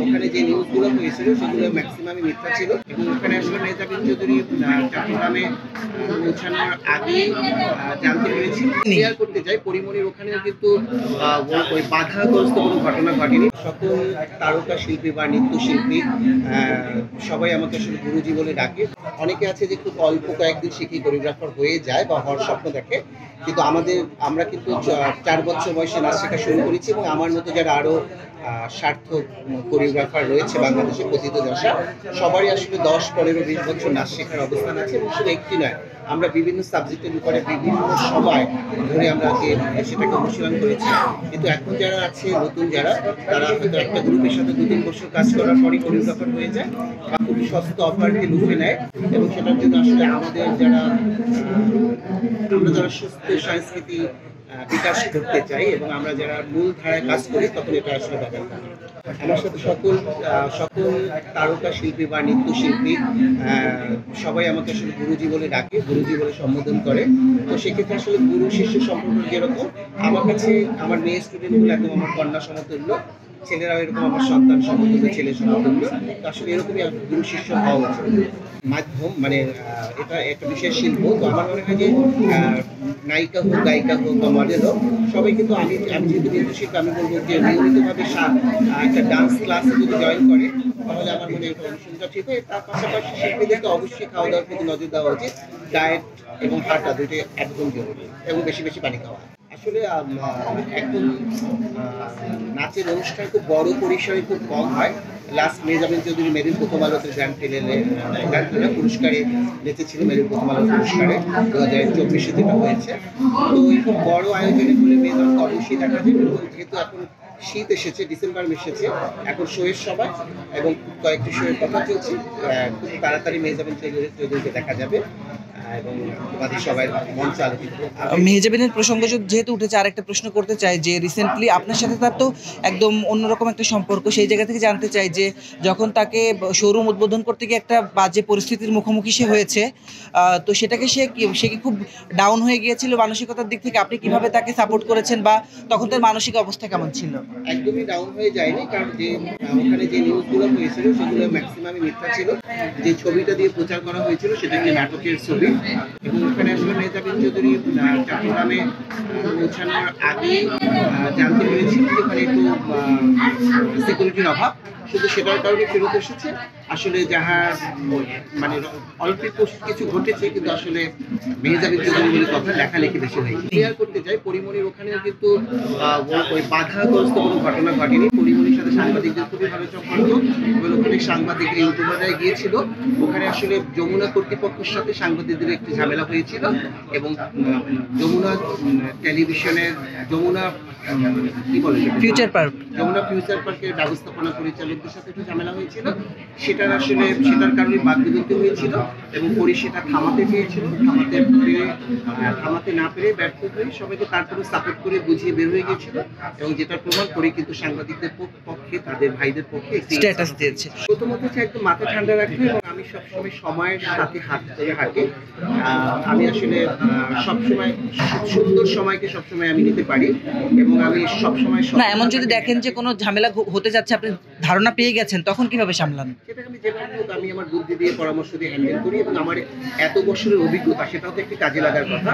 ওখানে যে নিউজগুলো হয়েছিল সেগুলো ম্যাক্সিমামই মিথ্যা ছিল এবং ওখানে আসলে মেহজাবিন চৌধুরী চট্টগ্রামে পৌঁছানোর আগে জানতে পেরেছি। ক্লিয়ার করতে চাই, পরিমণির ওখানেও কিন্তু ওই বাধাগ্রস্ত কোনো ঘটনা ঘটেনি। সকল তারকা শিল্পী বা নৃত্যশিল্পী সবাই আমাকে আসলে গুরুজি বলে ডাকে। অনেকে আছে যে খুব অল্প কয়েকদিন শিখে কোরিওগ্রাফার হয়ে যায় বা হওয়ার স্বপ্ন দেখে, কিন্তু আমরা কিন্তু 4 বছর বয়সে নাচ শেখা শুরু করেছি এবং আমার মতো যারা আরও সার্থক কোরিওগ্রাফার রয়েছে বাংলাদেশে কথিত দশা, সবারই আসলে 10, 15, 20 বছর নাচ শেখার অবস্থান আছে এবং শুধু একটি নয়, আমরা বিভিন্ন সাবজেক্টের উপরে বিভিন্ন সময় ধরে আমরা সেটাকে অনুশীলন করেছি। কিন্তু এখন যারা আছে নতুন যারা, তারা হয়তো একটা গ্রুপের সাথে 2-3 বছর কাজ করার পরই কোরিওগ্রাফার হয়ে যায় বা খুব সস্তা অফারকে লুফে নেয় এবং সেটার জন্য আসলে আমাদের যারা সুস্থ সংস্কৃতি বিকাশ করতে চাই এবং আমরা যারা মূল ধারায় কাজ করি, তখন এটা আসলে ব্যাপার থাকে। আমার সাথে সকল তারকা শিল্পী বা নৃত্যশিল্পী সবাই আমাকে আসলে গুরুজি বলে ডাকে, গুরুজি বলে সম্বোধন করে। তো সেক্ষেত্রে আসলে গুরু শিষ্য সম্পর্ক যেরকম, আমার কাছে আমার মেয়ে স্টুডেন্টগুলো একদম আমার কন্যা সমতুল্য, ছেলেরাও এরকম আমার সন্তান সমতুল্য, ছেলে সমতুল্য। তো আসলে এরকমই গুরু শিষ্য হওয়া উচিত। মাধ্যম মানে এটা একটা বিশেষ শিল্প। তো আমার মনে হয় যে নায়িকা হোক, গায়িকা হোক বা মডেল হোক, সবাই কিন্তু আমি যেহেতু নৃত্যশিল্পী, আমি বলবো যে নিয়মিতভাবে একটা ডান্স ক্লাসে যদি জয়েন করে, তাহলে আমার মনে হয় এটা অনুশীলনটা ঠিক হয়। তার পাশাপাশি শিল্পীদেরকে অবশ্যই খাওয়া দাওয়ার প্রতি নজর দেওয়া উচিত। ডায়েট এবং হাঁটা দুটোই একদম জরুরি এবং বেশি বেশি পানি খাওয়া। আসলে এখন নাচের অনুষ্ঠান খুব বড় পরিসরে খুব কম হয়। লাস্ট মেহজাবিন চৌধুরী মেরিল প্রথম আলোতে গ্র্যান্ড ফিনালে পুরস্কারে নেচেছিল, মেরিল প্রথম আলো পুরস্কারে 2024 যেটা হয়েছে। তো এরকম বড় আয়োজনে হলে মেহজাবিনকে অবশ্যই দেখা যাবে। যেহেতু এখন শীত এসেছে, ডিসেম্বর এসেছে, এখন শোয়ের সময় এবং কয়েকটি শোয়ের কথা চলছে, খুব তাড়াতাড়ি মেহজাবিন চৌধুরীকে দেখা যাবে এবং তোমাদের সবাই মঞ্চে আলোচিত। মেহজাবিনের প্রসঙ্গ যেহেতু উঠেছে, আরেকটা প্রশ্ন করতে চাই যে রিসেন্টলি আপনার সাথে তার তো একদম অন্যরকম একটা সম্পর্ক, সেই জায়গা থেকে জানতে চাই যে যখন তাকে শোরুম উদ্বোধন করতে গিয়ে একটা বাজে পরিস্থিতির মুখোমুখি সে হয়েছে, তো সেটাকে সে কি খুব ডাউন হয়ে গিয়েছিল মানসিকতার দিক থেকে? আপনি কিভাবে তাকে সাপোর্ট করেছেন বা তখন তার মানসিক অবস্থা কেমন ছিল? একদমই ডাউন হয়ে যায়নি, কারণ ওখানে যে নিউজগুলো হয়েছিল সেগুলো ম্যাক্সিমামই মিথ্যা ছিল। যে ছবিটা দিয়ে প্রচার করা হয়েছিল সেটা একটি নাটকের ছবি এবং ওখানে আসলে মেহজাবিন চৌধুরী চট্টগ্রামে পৌঁছানোর আগে জানতে পেরেছি যে ওখানে একটু সিকিউরিটির অভাব, শুধু সেটার কারণে ফেরত এসেছে। আসলে যাহা মানে অল্প কিছু ঘটেছে, কিন্তু আসলে মেহজাবিন চৌধুরীর কথা লেখালেখি বেশি হয়েছে। ক্লিয়ার করতে চাই, পরিমণির ওখানেও কিন্তু ওই বাধাগ্রস্ত কোনো ঘটনা ঘটেনি। পরিমণির সাথে সাংবাদিকদের খুবই ভালো সম্পর্ক এবং ওখানে সাংবাদিকরা ইউটিউবাররা গিয়েছিল। ওখানে আসলে যমুনা কর্তৃপক্ষের সাথে সাংবাদিকদের একটি ঝামেলা হয়েছিল এবং যমুনা টেলিভিশনের যমুনা ফিউচার পার্কের ব্যবস্থাপনা পরিচালকদের সাথে একটু ঝামেলা হয়েছিল। সেটার কারণে বাকবিতণ্ডা হয়েছিল এবং সেটা থামাতে চেয়েছিল, থামাতে না পেরে ব্যর্থ হয়ে সবাইকে তারপরে সাপোর্ট করে বুঝিয়ে বের হয়ে গিয়েছিল এবং যেটার প্রমাণ করে কিন্তু সাংবাদিকদের পক্ষে, তাদের ভাইদের পক্ষে স্ট্যাটাস দিয়েছে। প্রথমত হচ্ছে একদম মাথা ঠান্ডা রাখবে এবং আমি সবসময় সময়ের সাথে হাত ধরে হাঁটি। আমি আসলে সবসময় সুন্দর সময়কে সবসময় আমি নিতে পারি এবং আমি সবসময় না, এমন যদি দেখেন যে কোনো ঝামেলা হতে যাচ্ছে, আপনি ধারণা পেয়ে গেছেন, তখন কিভাবে সামলান? সেটাকে আমি যেভাবে আমি আমার বুদ্ধি দিয়ে পরামর্শ দিয়ে হ্যান্ডেল করি এবং আমার এত বছরের অভিজ্ঞতা, সেটাও তো একটি কাজে লাগার কথা।